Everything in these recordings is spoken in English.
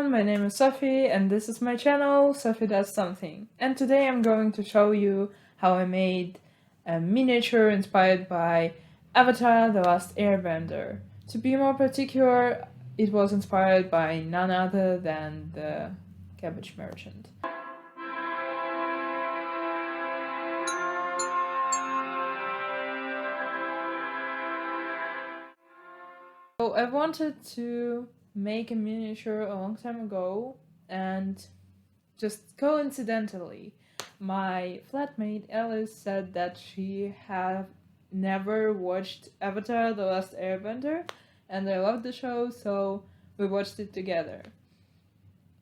everyone, my name is Sophie and this is my channel, Sophie Does Something. And today I'm going to show you how I made a miniature inspired by Avatar: The Last Airbender. To be more particular, it was inspired by none other than the Cabbage Merchant. So I wanted to make a miniature a long time ago, and just coincidentally, my flatmate Alice said that she had never watched Avatar: The Last Airbender, and I loved the show, so we watched it together.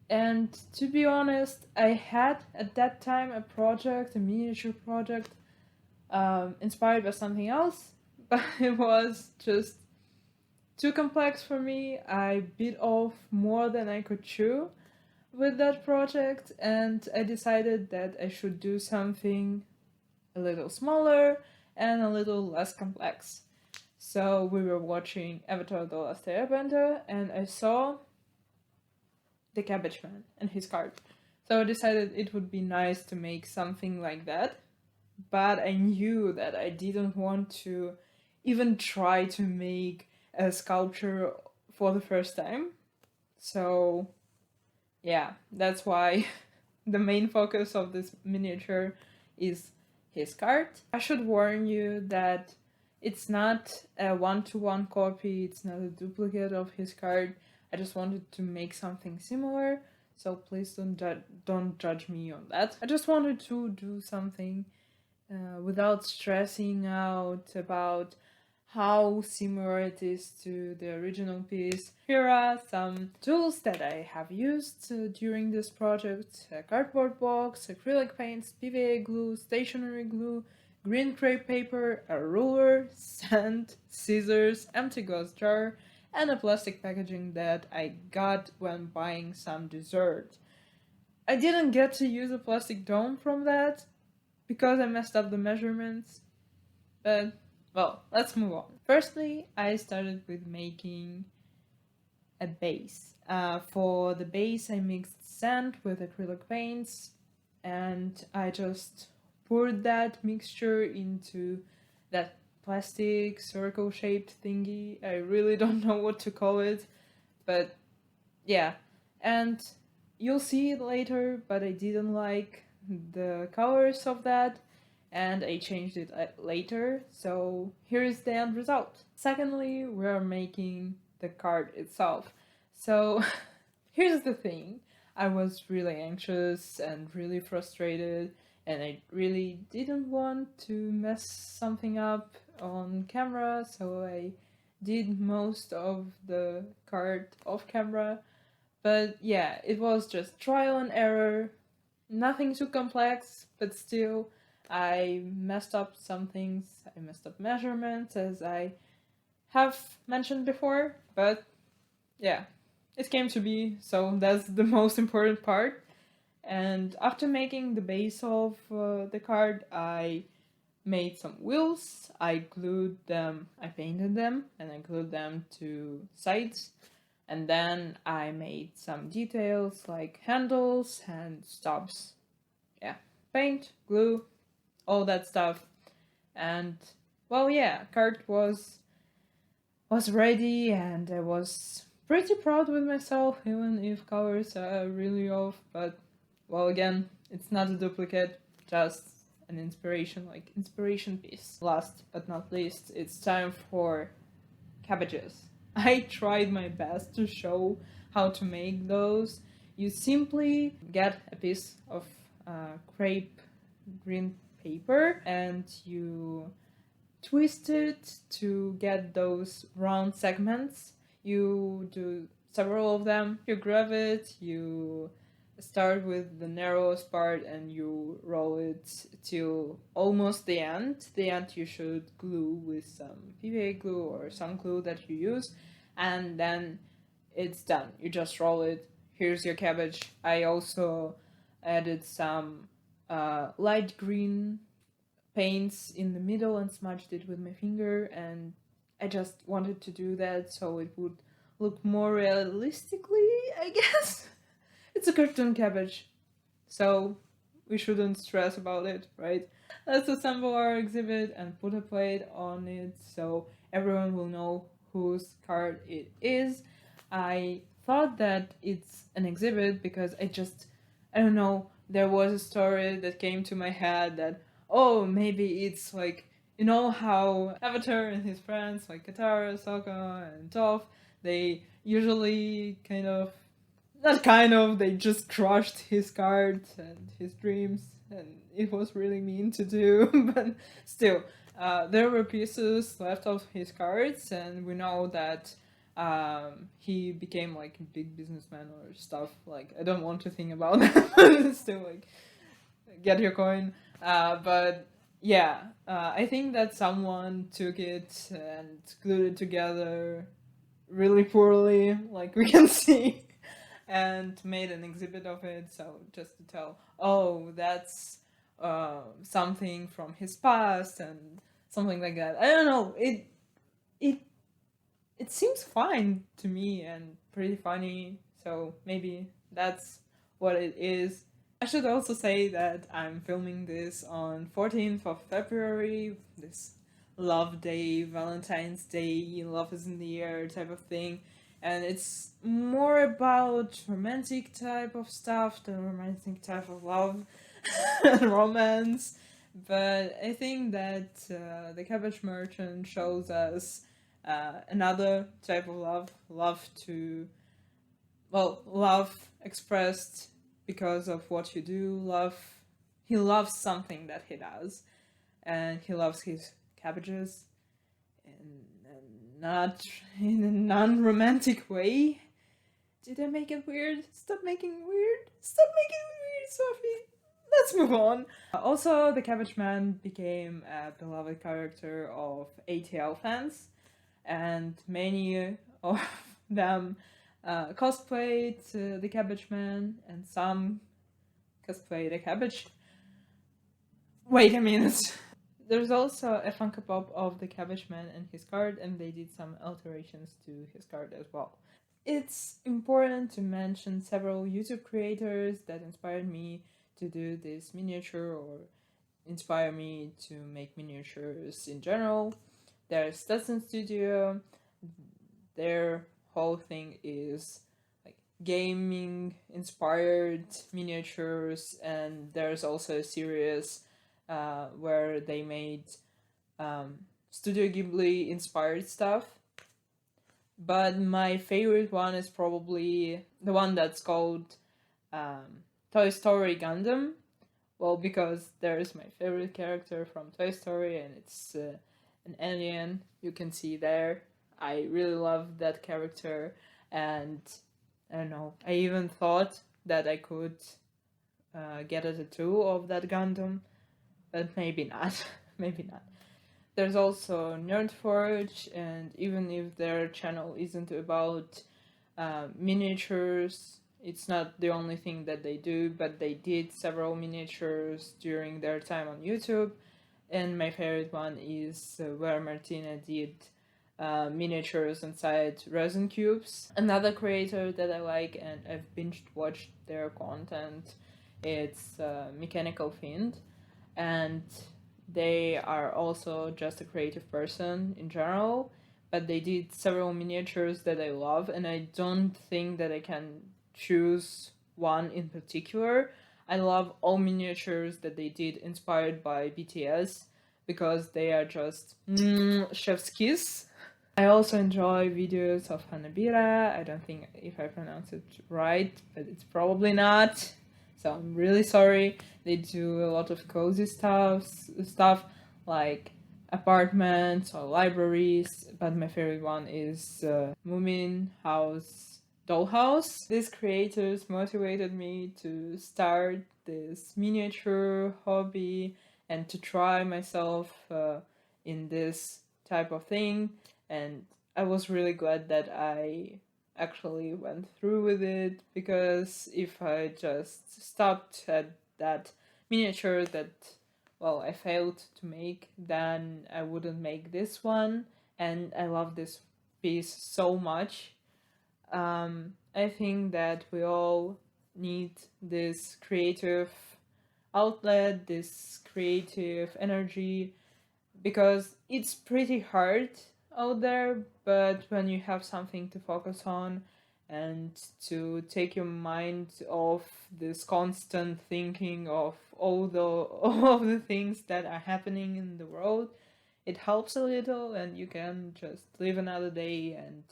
And to be honest, I had at that time a miniature project, inspired by something else, but it was just too complex for me. I bit off more than I could chew with that project, and I decided that I should do something a little smaller and a little less complex. So we were watching Avatar: The Last Airbender, and I saw the Cabbage Man and his cart. So I decided it would be nice to make something like that, but I knew that I didn't want to even try to make a sculpture for the first time. So yeah, that's why the main focus of this miniature is his cart. I should warn you that it's not a one-to-one copy, it's not a duplicate of his cart. I just wanted to make something similar, so please don't judge me on that. I just wanted to do something without stressing out about how similar it is to the original piece. Here are some tools that I have used during this project: a cardboard box, acrylic paints, PVA glue, stationery glue, green crepe paper, a ruler, sand, scissors, empty glass jar, and a plastic packaging that I got when buying some dessert. I didn't get to use a plastic dome from that because I messed up the measurements, but well, let's move on. Firstly, I started with making a base. For the base, I mixed sand with acrylic paints, and I just poured that mixture into that plastic circle-shaped thingy. I really don't know what to call it, but yeah. And you'll see it later, but I didn't like the colors of that, and I changed it later, so here is the end result. Secondly, we're making the card itself. So here's the thing. I was really anxious and really frustrated, and I really didn't want to mess something up on camera, so I did most of the card off camera. But yeah, it was just trial and error, nothing too complex, but still I messed up some things. I messed up measurements, as I have mentioned before, but yeah, it came to be, so that's the most important part. And after making the base of the card, I made some wheels. I glued them, I painted them, and I glued them to sides. And then I made some details like handles and stops. Yeah, paint, glue, all that stuff. And well, yeah, cart was ready, and I was pretty proud with myself, even if colors are really off. But well, again, it's not a duplicate, just an inspiration piece. Last but not least, it's time for cabbages. I tried my best to show how to make those. You simply get a piece of crepe green paper and you twist it to get those round segments. You do several of them. You grab it, you start with the narrowest part and you roll it till almost the end. The end you should glue with some PVA glue or some glue that you use, and then it's done. You just roll it. Here's your cabbage. I also added some light green paints in the middle and smudged it with my finger, and I just wanted to do that so it would look more realistically, I guess it's a cartoon cabbage, so we shouldn't stress about it, right? Let's assemble our exhibit and put a plate on it so everyone will know whose card it is. I thought that it's an exhibit because I don't know, there was a story that came to my head that, oh, maybe it's like, you know how Avatar and his friends, like Katara, Sokka, and Toph, they usually not kind of, they just crushed his cards and his dreams, and it was really mean to do, but still, there were pieces left of his cards, and we know that he became like a big businessman or stuff. Like, I don't want to think about that, but still, like, get your coin. But yeah, I think that someone took it and glued it together really poorly, like we can see, and made an exhibit of it. So just to tell, oh, that's something from his past and something like that. I don't know. It it seems fine to me and pretty funny. So maybe that's what it is. I should also say that I'm filming this on 14th of February, this love day, Valentine's Day, love is in the air type of thing. And it's more about romantic type of stuff, the romantic type of love and romance. But I think that the Cabbage Merchant shows us another type of love expressed because of what you do. He loves something that he does, and he loves his cabbages, and not in a non-romantic way. Did I make it weird? Stop making it weird, Sophie. Let's move on. Also, the Cabbage Man became a beloved character of ATL fans, and many of them cosplayed the Cabbage Man, and some cosplayed the cabbage. Wait a minute. There's also a Funko Pop of the Cabbage Man and his card, and they did some alterations to his card as well. It's important to mention several YouTube creators that inspired me to do this miniature or inspire me to make miniatures in general. There's Stetson Studio. Their whole thing is like gaming inspired miniatures, and there's also a series where they made Studio Ghibli inspired stuff. But my favorite one is probably the one that's called Toy Story Gundam. Well, because there's my favorite character from Toy Story, and it's an alien, you can see there. I really love that character, and I don't know, I even thought that I could get a tattoo of that Gundam, but maybe not. Maybe not. There's also Nerdforge, and even if their channel isn't about miniatures, it's not the only thing that they do, but they did several miniatures during their time on YouTube. And my favorite one is where Martina did miniatures inside resin cubes. Another creator that I like and I've binged watched their content, it's Mechanical Fiend, and they are also just a creative person in general, but they did several miniatures that I love, and I don't think that I can choose one in particular. I love all miniatures that they did inspired by BTS because they are just chef's kiss. I also enjoy videos of Hanabira. I don't think if I pronounce it right, but it's probably not. So I'm really sorry. They do a lot of cozy stuff like apartments or libraries, but my favorite one is Moomin House Dollhouse. These creators motivated me to start this miniature hobby and to try myself in this type of thing, and I was really glad that I actually went through with it, because if I just stopped at that miniature that, well, I failed to make, then I wouldn't make this one, and I love this piece so much. I think that we all need this creative outlet, this creative energy, because it's pretty hard out there, but when you have something to focus on and to take your mind off this constant thinking of all the all of the things that are happening in the world, it helps a little, and you can just live another day and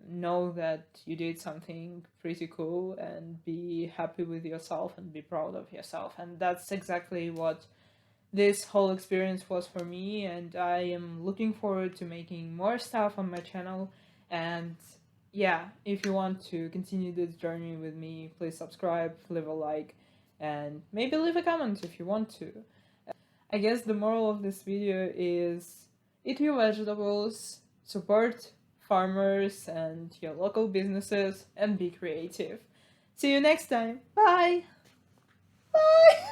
know that you did something pretty cool and be happy with yourself and be proud of yourself. And that's exactly what this whole experience was for me, and I am looking forward to making more stuff on my channel. And yeah, if you want to continue this journey with me, please subscribe, leave a like, and maybe leave a comment if you want to. I guess the moral of this video is eat your vegetables, support farmers and your local businesses, and be creative. See you next time. Bye! Bye!